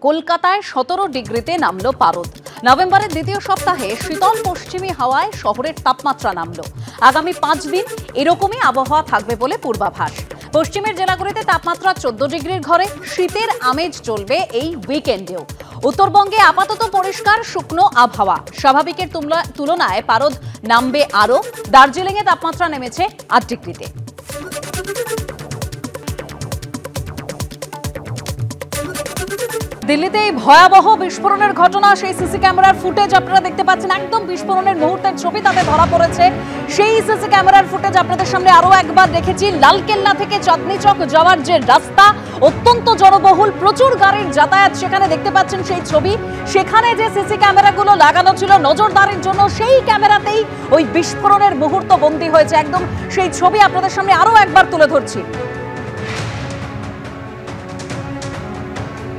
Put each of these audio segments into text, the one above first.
কলকাতায় 17 ডিগ্রিতে নামলো পারদ। নভেম্বরের দ্বিতীয় সপ্তাহে শীতল পশ্চিমী হাওয়ায় শহরের তাপমাত্রা নামলো। আগামী 5 দিন এরকমই আবহাওয়া থাকবে বলে পূর্বাভাস। পশ্চিমের জেলাগুলিতে তাপমাত্রা 14 ডিগ্রির ঘরে, শীতের আমেজ চলবে এই উইকেন্ডেও। উত্তরবঙ্গে আপাতত পরিষ্কার শুকনো আবহাওয়া, স্বাভাবিকের তুলনায় পারদ নামবে আরও। দার্জিলিংয়ে তাপমাত্রা নেমেছে 8 ডিগ্রিতে। দিল্লিতে এই ভয়াবহ বিস্ফোরণের ঘটনা, সেই সিসি ক্যামেরার ফুটেজ আপনারা দেখতে পাচ্ছেন। একদম বিস্ফোরণের মুহূর্তের ছবি তাতে ধরা পড়েছে। সেই সিসি ক্যামেরার ফুটেজ আপনাদের সামনে আরো একবার দেখেছি। লালকেল্লা থেকে চাঁদনি চক যাওয়ার যে রাস্তা, অত্যন্ত জনবহুল, প্রচুর গাড়ির যাতায়াত, সেখানে দেখতে পাচ্ছেন সেই ছবি। সেখানে যে সিসি ক্যামেরাগুলো লাগানো ছিল নজরদারির জন্য, সেই ক্যামেরাতেই ওই বিস্ফোরণের মুহূর্ত বন্দী হয়েছে। একদম সেই ছবি আপনাদের সামনে আরো একবার তুলে ধরছি।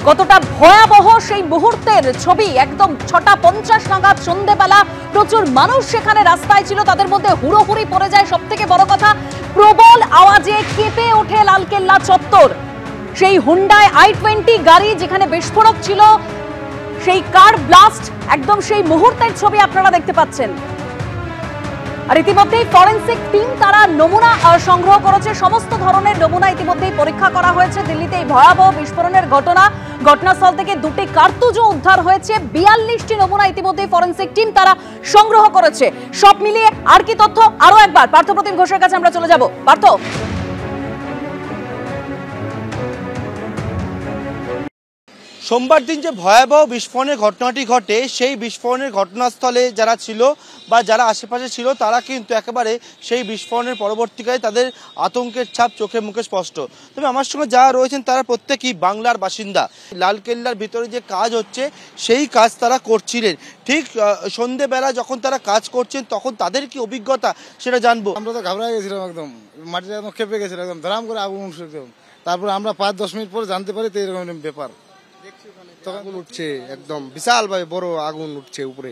কতটা ভয়াবহ সেই মুহূর্তের ছবি। একদম 6:50 নাগাদ সন্ধ্যেবেলা প্রচুর মানুষ সেখানে রাস্তায় ছিল, তাদের মধ্যে হুড়োহুড়ি পড়ে যায়। সব থেকে বড় কথা, প্রবল আওয়াজে কেঁপে ওঠে লালকেল্লা চত্বর। সেই হুন্ডাই i20 গাড়ি যেখানে বিস্ফোরক ছিল, সেই কার ব্লাস্ট, একদম সেই মুহূর্তের ছবি আপনারা দেখতে পাচ্ছেন। আর ইতিমধ্যেই ফরেনসিক টিম তারা নমুনা সংগ্রহ করেছে। সমস্ত ধরনের নমুনা ইতিমধ্যেই পরীক্ষা করা হয়েছে। দিল্লিতে এই ভয়াবহ বিস্ফোরণের ঘটনাস্থল থেকে 2টি কার্তুজও উদ্ধার হয়েছে। 42টি নমুনা ইতিমধ্যেই ফরেনসিক টিম তারা সংগ্রহ করেছে। সব মিলিয়ে আর কি তথ্য, আরো একবার পার্থপ্রতিম ঘোষের কাছে আমরা চলে যাব। পার্থ, সোমবার দিন যে ভয়াবহ বিস্ফোরণের ঘটনাটি ঘটে, সেই বিস্ফোরণের ঘটনাস্থলে যারা ছিল বা যারা আশেপাশে ছিল, তারা কিন্তু একেবারে সেই বিস্ফোরণের পরবর্তীকালে তাদের আতঙ্কের ছাপ চোখে মুখে স্পষ্ট। তবে আমার সঙ্গে যারা রয়েছেন তারা প্রত্যেকেই বাংলার বাসিন্দা। লালকেল্লার ভিতরে যে কাজ হচ্ছে সেই কাজ তারা করছিলেন। ঠিক সন্ধেবেলা যখন তারা কাজ করছেন তখন তাদের কি অভিজ্ঞতা সেটা জানবো। আমরা তো ঘাবড়ে গেছিলাম, একদম মাটিটা একদম খেপে গেছিল, একদম ধরাম করে আগুন উঠছে। তারপর আমরা 5-10 মিনিট পরে জানতে পারি তো এরকম ব্যাপার। আগুন উঠছে, একদম বিশাল ভাবে বড় আগুন উঠছে উপরে।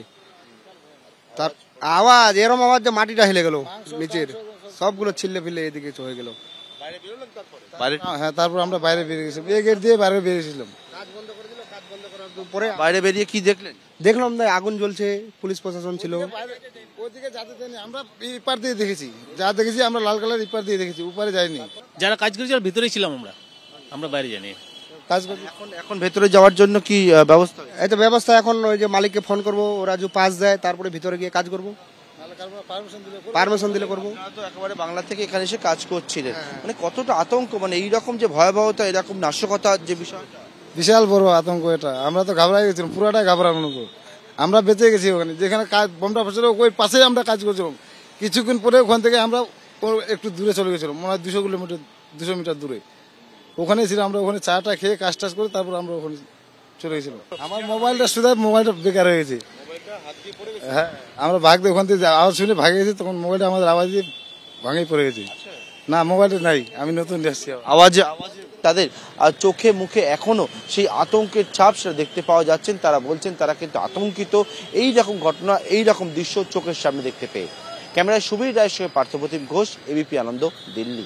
তার আওয়াজ, এরম আওয়াজ যে মাটিটা হেলে গেল, নিচের সবগুলো ছিল্লে ফিল্লে এদিকে চলে গেল। হ্যাঁ, তারপর আমরা বাইরে বেরিয়ে গেছিলাম, এই গেট দিয়ে বাইরে বেরিয়েছিলাম। পরে বাইরে বেরিয়ে কি দেখলেন? দেখলাম আগুন জ্বলছে, পুলিশ প্রশাসন ছিল। ওইদিকে যাতে দেয়নি, আমরা ইপার দিয়ে দেখেছি, যা দেখেছি আমরা লাল কালার ইপার দিয়ে দেখেছি, উপরে যাইনি। যারা কাজ করেছে ভিতরেই ছিলাম আমরা বাইরে জানি কাজ করছি। এখন ভেতরে যাওয়ার জন্য কি ব্যবস্থা? এই তো ব্যবস্থা, এখন ওই যে মালিককে ফোন করবো, ওরা যে পাস দেয় তারপরে ভিতরে গিয়ে কাজ করবো, পারমিশন দিলে করবো। তো একেবারে বাংলা থেকে এখানে এসে কাজ করছিলেন, মানে কতটা আতঙ্ক, মানে এইরকম যে ভয়াবহতা, এরকম নাশকতার যে বিষয়, বিশাল বড় আতঙ্ক এটা। আমরা তো ঘাবড়াই গেছিলাম, পুরাটাই ঘাবড়ানো। আমরা বেঁচে গেছি ওখানে, যেখানে কাজ বোমটা ফেসছিল ওই পাশেই আমরা কাজ করছিলাম। কিছুক্ষণ পরে ওখান থেকে আমরা একটু দূরে চলে গেছিলাম, মনে হয় 200 মিটার দূরে। ওখানে ছিলাম আমরা, ওখানে চাটা খেয়ে কাজ টাজ করে তারপর আমরা ওখানে চলে গেছিলাম। আমার মোবাইলটা বেকার হয়ে গেছে। হ্যাঁ, আমরা ভাগতে ওখান থেকে আওয়াজ শুনে ভাগে গেছি, তখন মোবাইলটা আমাদের আওয়াজ দিয়ে ভাঙেই পড়ে গেছে। না, মোবাইলটা নাই, আমি নতুন আসছি। আওয়াজে তাদের আর চোখে মুখে এখনো সেই আতঙ্কের ছাপ সেটা দেখতে পাওয়া যাচ্ছেন। তারা বলছেন তারা কিন্তু আতঙ্কিত এই রকম ঘটনা, এই রকম দৃশ্য চোখের সামনে দেখতে পেয়ে। ক্যামেরায় সুবীর রায়ের সঙ্গে পার্থপ্রতিম ঘোষ, এবিপি আনন্দ, দিল্লি।